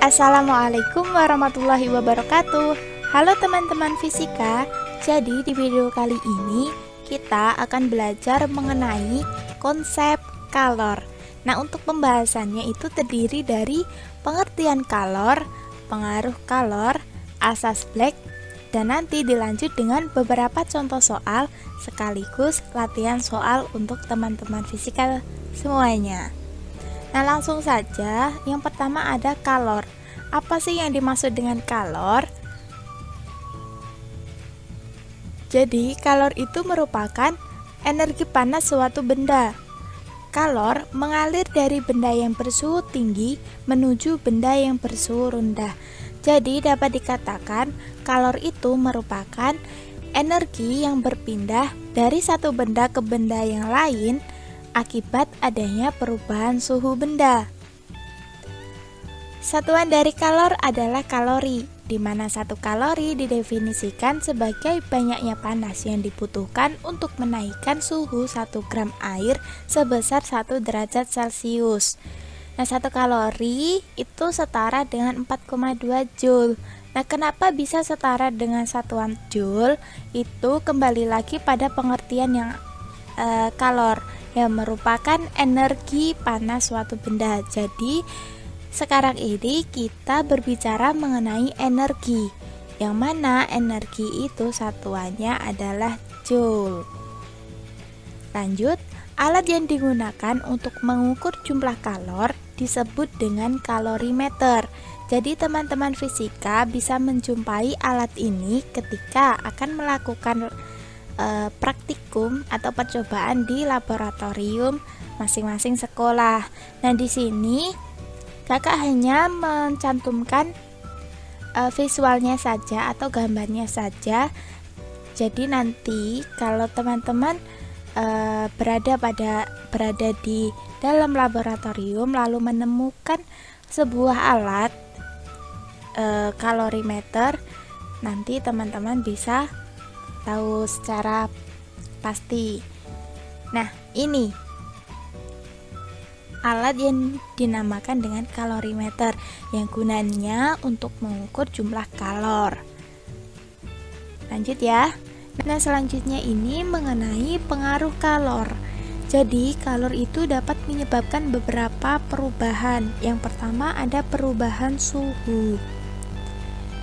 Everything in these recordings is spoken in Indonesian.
Assalamualaikum warahmatullahi wabarakatuh. Halo teman-teman fisika. Jadi di video kali ini kita akan belajar mengenai konsep kalor. Nah, untuk pembahasannya itu terdiri dari pengertian kalor, pengaruh kalor, asas Black, dan nanti dilanjut dengan beberapa contoh soal sekaligus latihan soal untuk teman-teman fisika semuanya. Nah, langsung saja, yang pertama ada kalor. Apa sih yang dimaksud dengan kalor? Jadi, kalor itu merupakan energi panas suatu benda. Kalor mengalir dari benda yang bersuhu tinggi menuju benda yang bersuhu rendah. Jadi, dapat dikatakan kalor itu merupakan energi yang berpindah dari satu benda ke benda yang lain akibat adanya perubahan suhu benda. Satuan dari kalor adalah kalori, di mana satu kalori didefinisikan sebagai banyaknya panas yang dibutuhkan untuk menaikkan suhu 1 gram air sebesar 1 derajat Celcius. Nah, 1 kalori itu setara dengan 4,2 Joule. Nah, kenapa bisa setara dengan satuan Joule? Itu kembali lagi pada pengertian yang kalor, yang merupakan energi panas suatu benda. Jadi sekarang ini kita berbicara mengenai energi, yang mana energi itu satuannya adalah Joule. Lanjut, alat yang digunakan untuk mengukur jumlah kalor disebut dengan kalorimeter. Jadi teman-teman fisika bisa menjumpai alat ini ketika akan melakukan praktikum atau percobaan di laboratorium masing-masing sekolah. Nah, di sini kakak hanya mencantumkan visualnya saja atau gambarnya saja. Jadi nanti kalau teman-teman berada di dalam laboratorium lalu menemukan sebuah alat kalorimeter, nanti teman-teman bisa tahu secara pasti. Nah, ini alat yang dinamakan dengan kalorimeter yang gunanya untuk mengukur jumlah kalor. Lanjut ya. Nah, selanjutnya ini mengenai pengaruh kalor. Jadi, kalor itu dapat menyebabkan beberapa perubahan. Yang pertama ada perubahan suhu.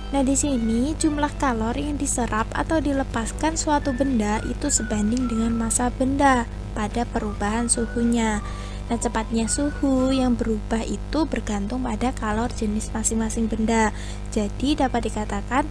Nah, di sini jumlah kalor yang diserap atau dilepaskan suatu benda itu sebanding dengan massa benda pada perubahan suhunya. Nah, cepatnya suhu yang berubah itu bergantung pada kalor jenis masing-masing benda. Jadi, dapat dikatakan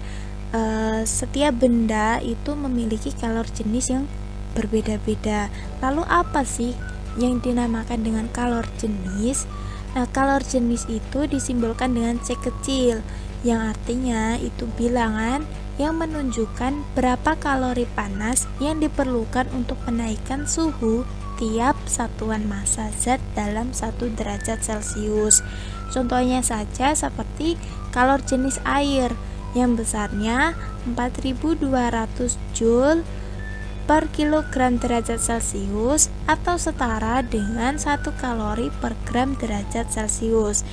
setiap benda itu memiliki kalor jenis yang berbeda-beda. Lalu apa sih yang dinamakan dengan kalor jenis? Nah, kalor jenis itu disimbolkan dengan C kecil, yang artinya itu bilangan yang menunjukkan berapa kalori panas yang diperlukan untuk menaikkan suhu tiap satuan massa zat dalam 1 derajat Celcius. Contohnya saja seperti kalor jenis air yang besarnya 4200 Joule per kilogram derajat Celcius atau setara dengan 1 kalori per gram derajat Celcius.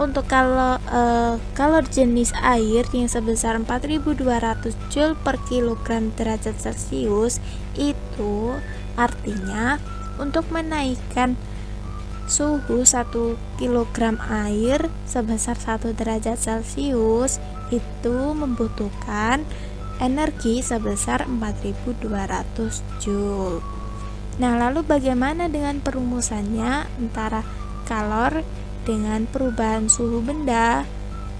Untuk kalor jenis air yang sebesar 4200 Joule per kilogram derajat Celcius itu artinya untuk menaikkan suhu 1 kilogram air sebesar 1 derajat Celcius itu membutuhkan energi sebesar 4200 Joule. Nah, lalu bagaimana dengan perumusannya antara kalor dengan perubahan suhu benda?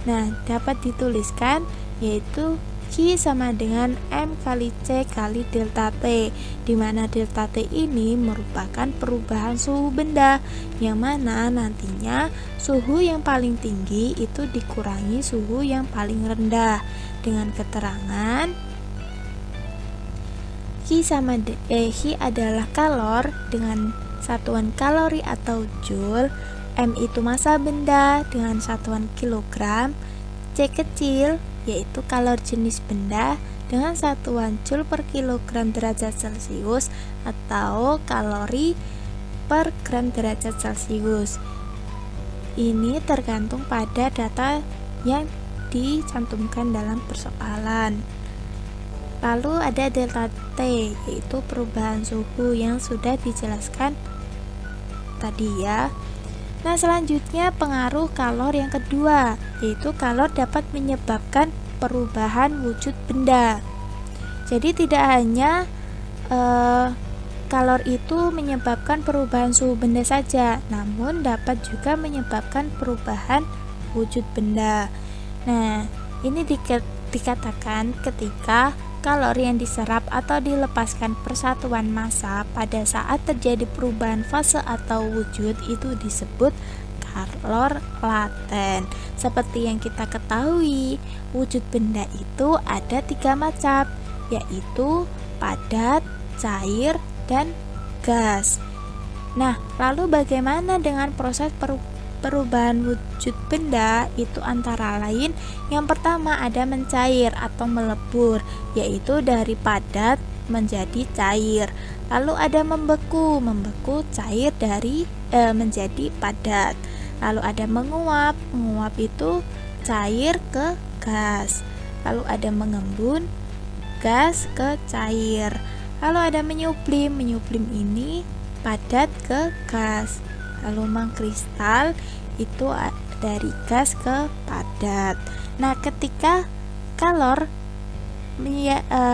Nah, dapat dituliskan yaitu Q sama dengan M kali C kali delta T, di mana delta T ini merupakan perubahan suhu benda, yang mana nantinya suhu yang paling tinggi itu dikurangi suhu yang paling rendah, dengan keterangan Q adalah kalor dengan satuan kalori atau Joule, M itu massa benda dengan satuan kilogram, C kecil yaitu kalor jenis benda dengan satuan Joule per kilogram derajat Celcius atau kalori per gram derajat Celcius. Ini tergantung pada data yang dicantumkan dalam persoalan. Lalu ada delta T, yaitu perubahan suhu yang sudah dijelaskan tadi ya. Nah, selanjutnya pengaruh kalor yang kedua, yaitu kalor dapat menyebabkan perubahan wujud benda. Jadi tidak hanya kalor itu menyebabkan perubahan suhu benda saja, namun dapat juga menyebabkan perubahan wujud benda. Nah, ini dikatakan ketika kalor yang diserap atau dilepaskan persatuan massa pada saat terjadi perubahan fase atau wujud itu disebut kalor laten. Seperti yang kita ketahui, wujud benda itu ada 3 macam, yaitu padat, cair, dan gas. Nah, lalu bagaimana dengan proses perubahan wujud benda? Itu antara lain yang pertama ada mencair atau melebur, yaitu dari padat menjadi cair. Lalu ada membeku cair dari menjadi padat. Lalu ada menguap itu cair ke gas. Lalu ada mengembun, gas ke cair. Lalu ada menyublim ini padat ke gas. Lalu mengkristal itu dari gas ke padat. Nah, ketika kalor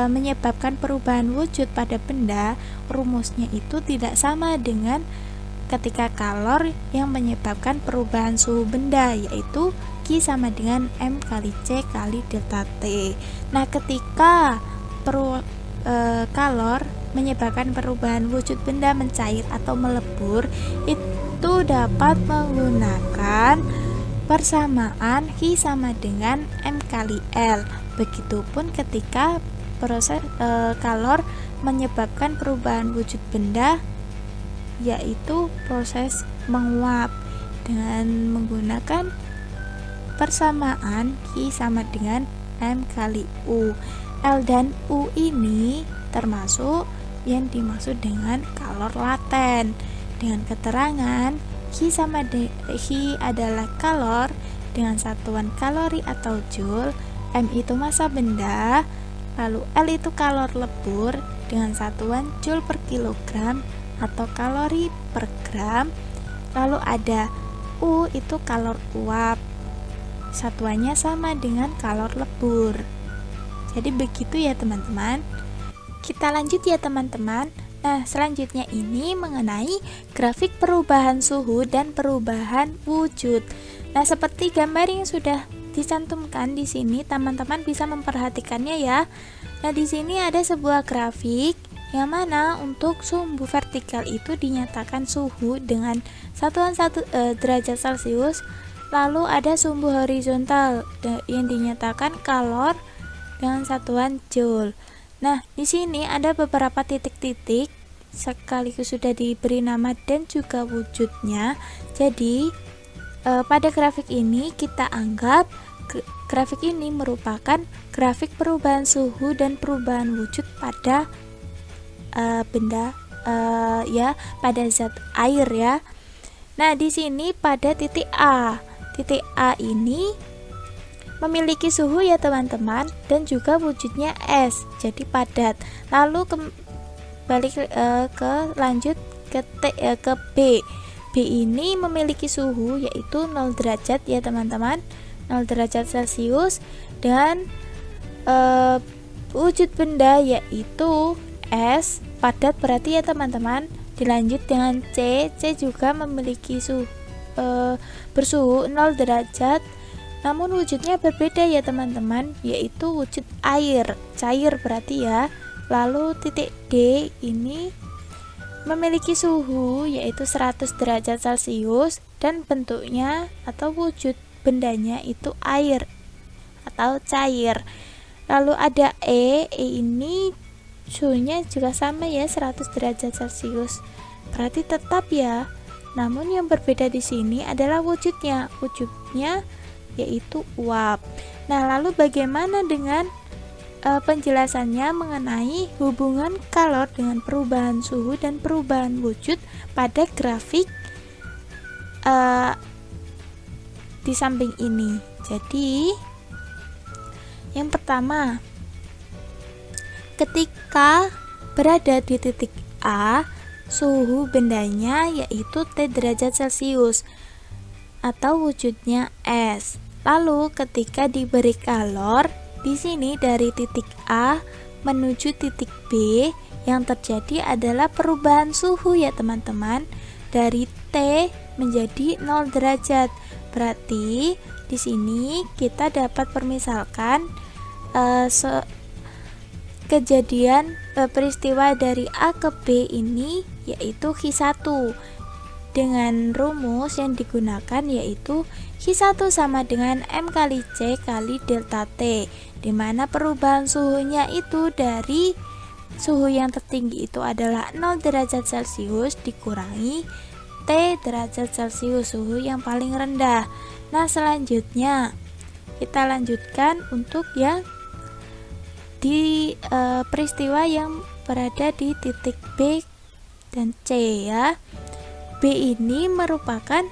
menyebabkan perubahan wujud pada benda, rumusnya itu tidak sama dengan ketika kalor yang menyebabkan perubahan suhu benda, yaitu Q sama dengan M kali C kali delta T. Nah, ketika kalor menyebabkan perubahan wujud benda mencair atau melebur, itu dapat menggunakan persamaan Q sama dengan M kali L. Begitupun ketika proses kalor menyebabkan perubahan wujud benda, yaitu proses menguap, dengan menggunakan persamaan Q sama dengan M kali U. L dan U ini termasuk yang dimaksud dengan kalor laten, dengan keterangan Q adalah kalor dengan satuan kalori atau joule, M itu massa benda, lalu L itu kalor lebur dengan satuan joule per kilogram atau kalori per gram, lalu ada U itu kalor uap, satuannya sama dengan kalor lebur. Jadi begitu ya teman-teman. Kita lanjut ya teman-teman. Nah, selanjutnya ini mengenai grafik perubahan suhu dan perubahan wujud. Nah, seperti gambar yang sudah dicantumkan di sini, teman-teman bisa memperhatikannya ya. Nah, di sini ada sebuah grafik yang mana untuk sumbu vertikal itu dinyatakan suhu dengan satuan derajat Celcius, lalu ada sumbu horizontal yang dinyatakan kalor dengan satuan joule. Nah, di sini ada beberapa titik-titik sekaligus sudah diberi nama dan juga wujudnya. Jadi, pada grafik ini kita anggap grafik ini merupakan grafik perubahan suhu dan perubahan wujud pada benda pada zat air ya. Nah, di sini pada titik A. Titik A ini memiliki suhu ya teman-teman, dan juga wujudnya es, jadi padat. Lalu balik lanjut ke B. B ini memiliki suhu yaitu 0 derajat ya teman-teman, 0 derajat Celcius, dan wujud benda yaitu es, padat berarti ya teman-teman. Dilanjut dengan C. C juga memiliki bersuhu 0 derajat, namun wujudnya berbeda ya teman-teman, yaitu wujud air, cair berarti ya. Lalu titik D ini memiliki suhu yaitu 100 derajat Celcius, dan bentuknya atau wujud bendanya itu air atau cair. Lalu ada E ini suhunya juga sama ya, 100 derajat Celcius, berarti tetap ya. Namun yang berbeda di sini adalah wujudnya yaitu uap. Nah, lalu bagaimana dengan penjelasannya mengenai hubungan kalor dengan perubahan suhu dan perubahan wujud pada grafik di samping ini. Jadi yang pertama, ketika berada di titik A, suhu bendanya yaitu T derajat Celcius atau wujudnya es. Lalu ketika diberi kalor, di sini dari titik A menuju titik B, yang terjadi adalah perubahan suhu ya teman-teman, dari T menjadi 0 derajat. Berarti di sini kita dapat permisalkan kejadian peristiwa dari A ke B ini yaitu Q1 dengan rumus yang digunakan yaitu Q1 sama dengan M kali C kali delta T, dimana perubahan suhunya itu dari suhu yang tertinggi itu adalah 0 derajat Celcius dikurangi T derajat Celcius, suhu yang paling rendah. Nah, selanjutnya kita lanjutkan untuk yang di peristiwa yang berada di titik B dan C ya. B ini merupakan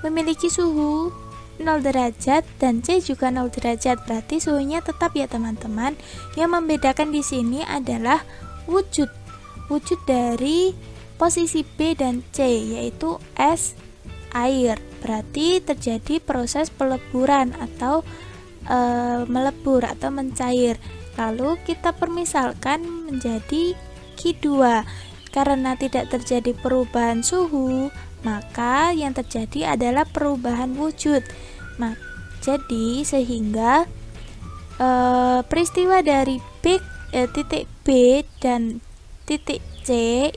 memiliki suhu 0 derajat dan C juga 0 derajat. Berarti suhunya tetap ya teman-teman. Yang membedakan di sini adalah wujud dari posisi B dan C, yaitu es, air. Berarti terjadi proses peleburan atau melebur atau mencair. Lalu kita permisalkan menjadi Q2. Karena tidak terjadi perubahan suhu, maka yang terjadi adalah perubahan wujud. Jadi sehingga peristiwa dari titik B dan titik C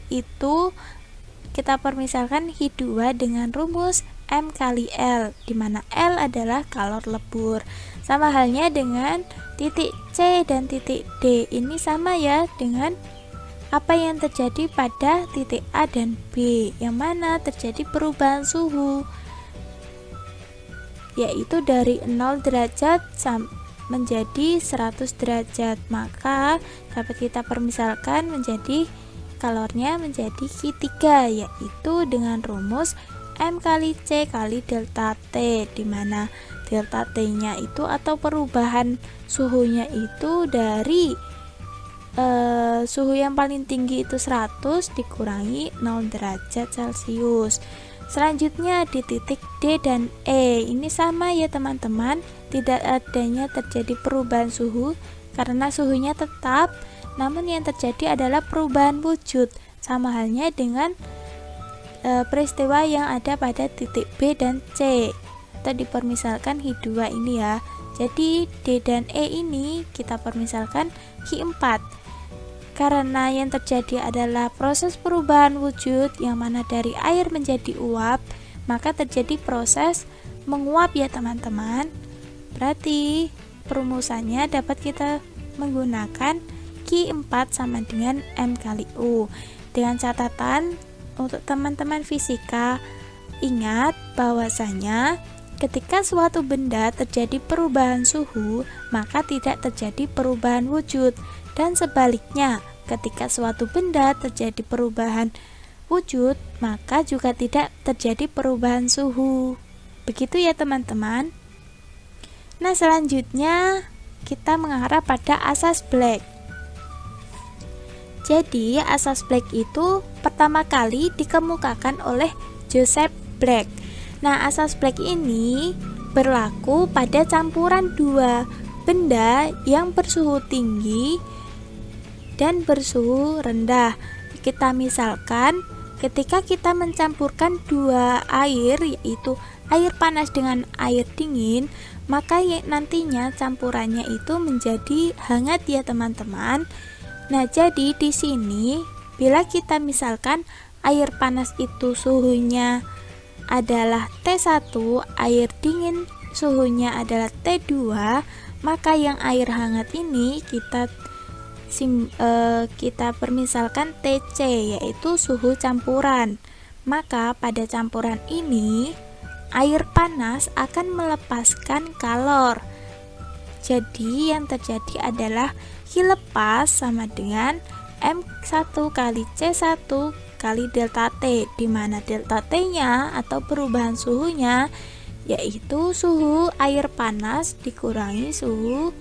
itu kita permisalkan Q2 dengan rumus M kali L, di mana L adalah kalor lebur. Sama halnya dengan titik C dan titik D, ini sama ya dengan apa yang terjadi pada titik A dan B, yang mana terjadi perubahan suhu yaitu dari 0 derajat menjadi 100 derajat. Maka dapat kita permisalkan menjadi kalornya menjadi Q3, yaitu dengan rumus M kali C kali delta T, dimana delta T nya itu atau perubahan suhunya itu dari suhu yang paling tinggi itu 100 dikurangi 0 derajat Celcius. Selanjutnya di titik D dan E, ini sama ya teman-teman, tidak adanya terjadi perubahan suhu karena suhunya tetap, namun yang terjadi adalah perubahan wujud, sama halnya dengan peristiwa yang ada pada titik B dan C, atau dipermisalkan Q2 ini ya. Jadi D dan E ini kita permisalkan Q4. Karena yang terjadi adalah proses perubahan wujud yang mana dari air menjadi uap, maka terjadi proses menguap ya teman-teman. Berarti perumusannya dapat kita menggunakan Q4 sama dengan M kali U. Dengan catatan untuk teman-teman fisika, ingat bahwasanya ketika suatu benda terjadi perubahan suhu, maka tidak terjadi perubahan wujud. Dan sebaliknya, ketika suatu benda terjadi perubahan wujud, maka juga tidak terjadi perubahan suhu. Begitu ya teman-teman. Nah, selanjutnya kita mengarah pada asas Black. Jadi, asas Black itu pertama kali dikemukakan oleh Joseph Black. Nah, asas Black ini berlaku pada campuran dua benda yang bersuhu tinggi dan bersuhu rendah. Kita misalkan ketika kita mencampurkan dua air, yaitu air panas dengan air dingin, maka nantinya campurannya itu menjadi hangat ya teman-teman. Nah, jadi di sini bila kita misalkan air panas itu suhunya adalah T1, air dingin suhunya adalah T2, maka yang air hangat ini kita permisalkan TC, yaitu suhu campuran. Maka pada campuran ini air panas akan melepaskan kalor. Jadi yang terjadi adalah Q lepas sama dengan M1 kali C1 kali delta T, di mana delta T-nya atau perubahan suhunya yaitu suhu air panas dikurangi suhu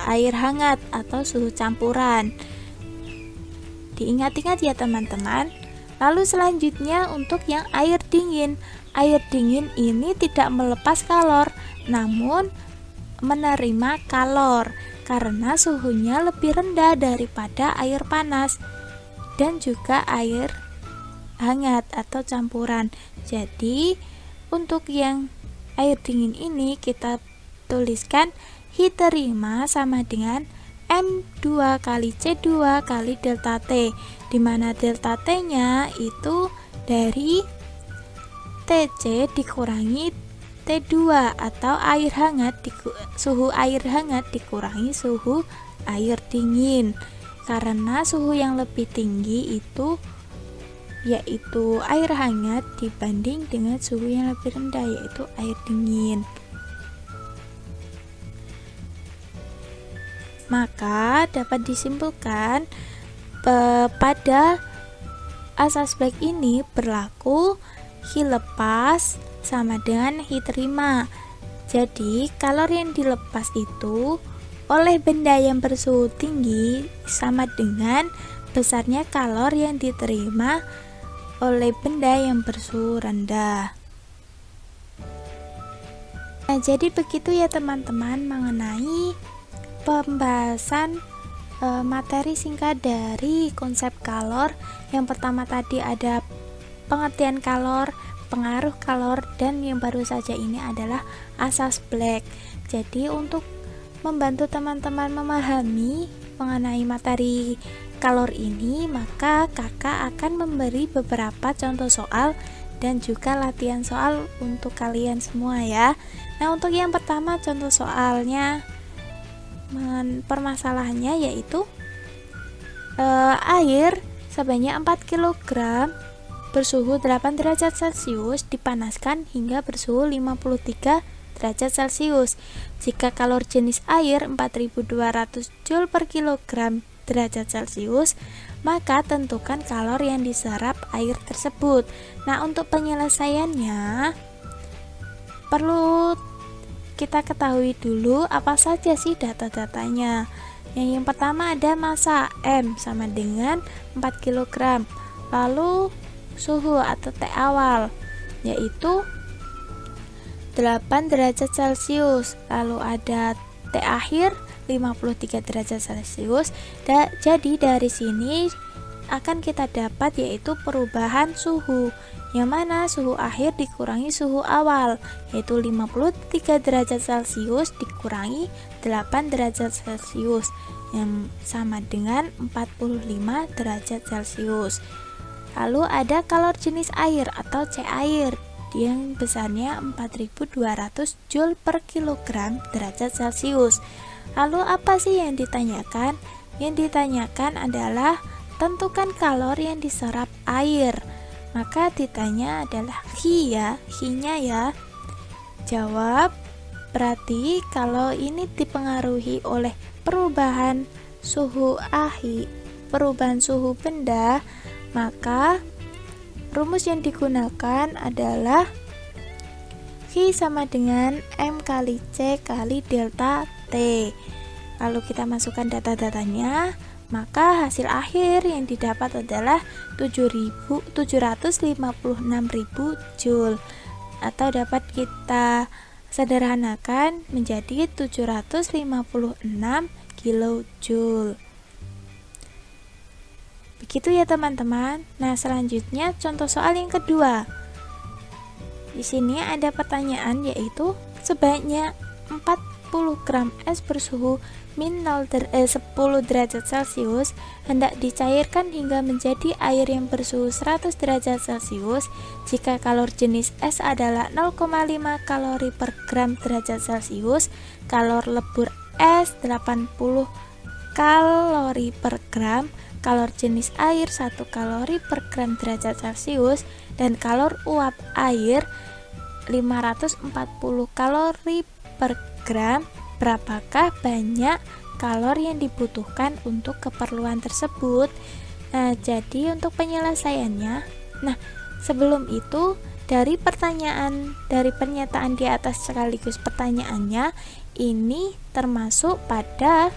air hangat atau suhu campuran. Diingat-ingat ya teman-teman. Lalu selanjutnya untuk yang air dingin. Air dingin ini tidak melepas kalor, namun menerima kalor karena suhunya lebih rendah daripada air panas dan juga air hangat atau campuran. Jadi untuk yang air dingin ini kita tuliskan H terima sama dengan M2 kali C2 kali delta T, di mana delta T-nya itu dari TC dikurangi T2 atau air hangat suhu air hangat dikurangi suhu air dingin. Karena suhu yang lebih tinggi itu yaitu air hangat dibanding dengan suhu yang lebih rendah yaitu air dingin. Maka dapat disimpulkan pada asas Black ini berlaku H lepas sama dengan H terima. Jadi kalor yang dilepas itu oleh benda yang bersuhu tinggi sama dengan besarnya kalor yang diterima oleh benda yang bersuhu rendah. Nah, jadi begitu ya teman-teman mengenai pembahasan materi singkat dari konsep kalor. Yang pertama tadi ada pengertian kalor, pengaruh kalor, dan yang baru saja ini adalah asas Black. Jadi untuk membantu teman-teman memahami mengenai materi kalor ini, maka kakak akan memberi beberapa contoh soal dan juga latihan soal untuk kalian semua ya. Nah, untuk yang pertama contoh soalnya, permasalahannya yaitu air sebanyak 4 kg bersuhu 8 derajat Celcius dipanaskan hingga bersuhu 53 derajat Celcius. Jika kalor jenis air 4200 Joule per kilogram derajat Celcius, maka tentukan kalor yang diserap air tersebut. Nah, untuk penyelesaiannya perlu kita ketahui dulu apa saja sih data-datanya. Yang pertama ada massa M sama dengan 4 kg. Lalu suhu atau T awal yaitu 8 derajat Celcius. Lalu ada T akhir 53 derajat Celcius. Jadi dari sini akan kita dapat yaitu perubahan suhu, yang mana suhu akhir dikurangi suhu awal yaitu 53 derajat Celcius dikurangi 8 derajat Celcius yang sama dengan 45 derajat Celcius. Lalu ada kalor jenis air atau C air yang besarnya 4200 Joule per kilogram derajat Celcius. Lalu apa sih yang ditanyakan? Yang ditanyakan adalah tentukan kalor yang diserap air. Maka ditanya adalah H ya, H-nya ya. Jawab, berarti kalau ini dipengaruhi oleh perubahan suhu perubahan suhu benda, maka rumus yang digunakan adalah H sama dengan M kali C kali delta T. Lalu kita masukkan data-datanya, maka hasil akhir yang didapat adalah 756.000 Joule, atau dapat kita sederhanakan menjadi 756 kilojoule. Begitu ya teman-teman. Nah, selanjutnya contoh soal yang kedua. Di sini ada pertanyaan yaitu sebanyak 40 gram es bersuhu min 10 derajat Celcius hendak dicairkan hingga menjadi air yang bersuhu 100 derajat Celcius jika kalor jenis es adalah 0,5 kalori per gram derajat Celcius, kalor lebur es 80 kalori per gram, kalor jenis air 1 kalori per gram derajat Celcius, dan kalor uap air 540 kalori per gram. Berapakah banyak kalor yang dibutuhkan untuk keperluan tersebut? Nah, jadi untuk penyelesaiannya, nah sebelum itu dari pernyataan di atas sekaligus pertanyaannya ini termasuk pada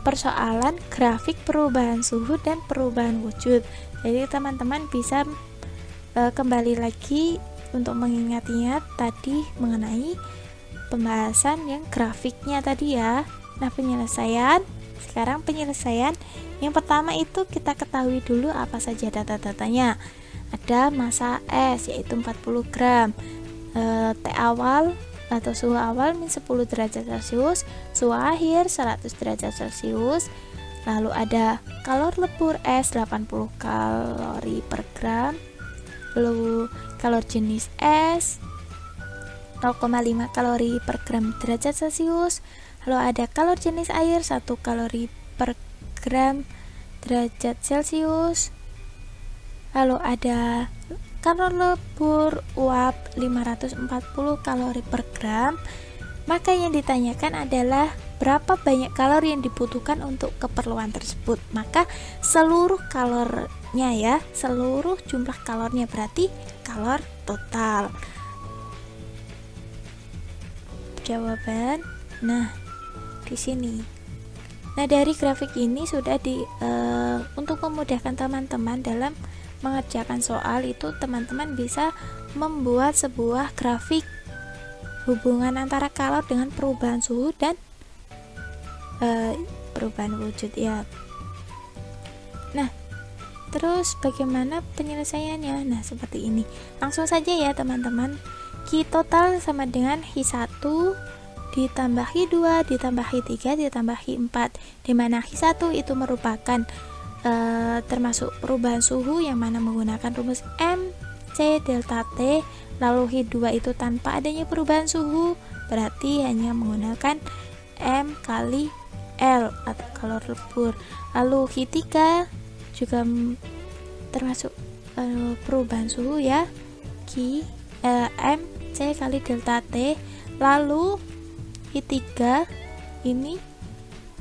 persoalan grafik perubahan suhu dan perubahan wujud. Jadi teman-teman bisa kembali lagi untuk mengingat-ingat tadi mengenai pembahasan yang grafiknya tadi ya. Nah, sekarang penyelesaian yang pertama itu kita ketahui dulu apa saja data-datanya. Ada massa S yaitu 40 gram, T awal atau suhu awal min 10 derajat Celcius, suhu akhir 100 derajat Celcius. Lalu ada kalor lebur S 80 kalori per gram, lalu kalor jenis S 0,5 kalori per gram derajat Celcius. Lalu ada kalor jenis air 1 kalori per gram derajat Celcius. Lalu ada kalor lebur uap 540 kalori per gram. Maka yang ditanyakan adalah berapa banyak kalori yang dibutuhkan untuk keperluan tersebut. Maka seluruh kalornya ya, seluruh jumlah kalornya berarti kalor total. Jawaban. Nah, di sini. Nah, dari grafik ini sudah untuk memudahkan teman-teman dalam mengerjakan soal itu, teman-teman bisa membuat sebuah grafik hubungan antara kalor dengan perubahan suhu dan perubahan wujud ya. Nah, terus bagaimana penyelesaiannya? Nah, seperti ini. Langsung saja ya teman-teman. Q total sama dengan Hi1 ditambah Hi2 ditambah Hi3 ditambah Hi4, dimana Hi1 itu merupakan termasuk perubahan suhu yang mana menggunakan rumus MC delta T. Lalu Hi2 itu tanpa adanya perubahan suhu, berarti hanya menggunakan M kali L atau kalor lebur. Lalu Hi3 juga termasuk perubahan suhu ya, MC kali delta T. Lalu Hi3 ini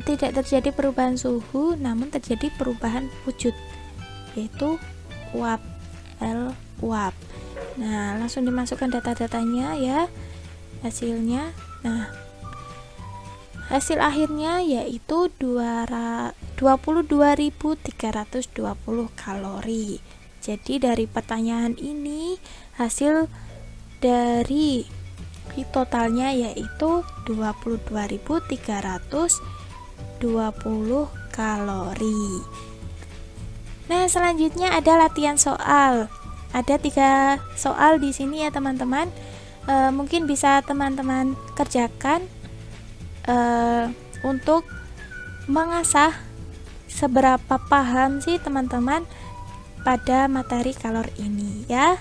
tidak terjadi perubahan suhu, namun terjadi perubahan wujud, yaitu uap, L uap. Nah, langsung dimasukkan data-datanya ya, hasilnya. Nah, hasil akhirnya yaitu 22.320 kalori. Jadi dari pertanyaan ini hasil dari totalnya yaitu 22.320 kalori. Nah, selanjutnya ada latihan soal. Ada 3 soal di sini ya teman-teman. Mungkin bisa teman-teman kerjakan untuk mengasah seberapa paham sih teman-teman pada materi kalor ini ya.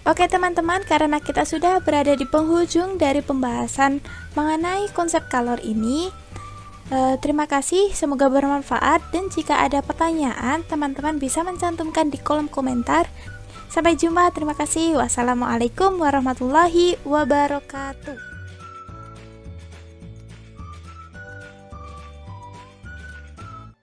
Oke teman-teman, karena kita sudah berada di penghujung dari pembahasan mengenai konsep kalor ini, terima kasih, semoga bermanfaat, dan jika ada pertanyaan teman-teman bisa mencantumkan di kolom komentar. Sampai jumpa, terima kasih. Wassalamualaikum warahmatullahi wabarakatuh.